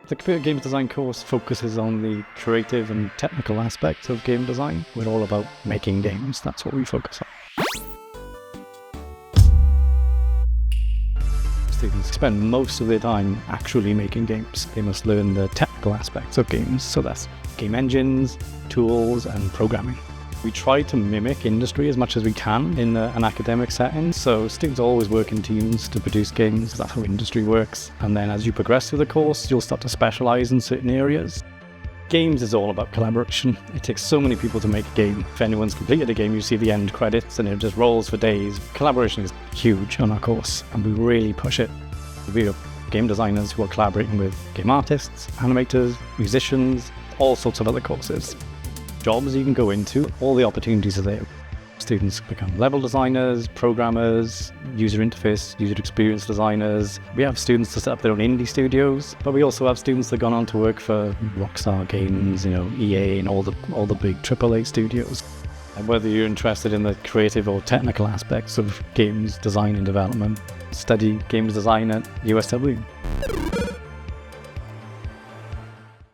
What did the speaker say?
The computer games design course focuses on the creative and technical aspects of game design. We're all about making games, that's what we focus on. Students spend most of their time actually making games. They must learn the technical aspects of games, so that's game engines, tools, and programming. We try to mimic industry as much as we can in an academic setting, so students always work in teams to produce games. That's how industry works. And then as you progress through the course, you'll start to specialize in certain areas. Games is all about collaboration. It takes so many people to make a game. If anyone's completed a game, you see the end credits and it just rolls for days. Collaboration is huge on our course, and we really push it. We have game designers who are collaborating with game artists, animators, musicians, all sorts of other courses. Jobs you can go into, all the opportunities are there. Students become level designers, programmers, user interface, user experience designers. We have students that set up their own indie studios, but we also have students that have gone on to work for Rockstar Games, EA, and all the big AAA studios. And whether you're interested in the creative or technical aspects of games design and development, study games design at USW.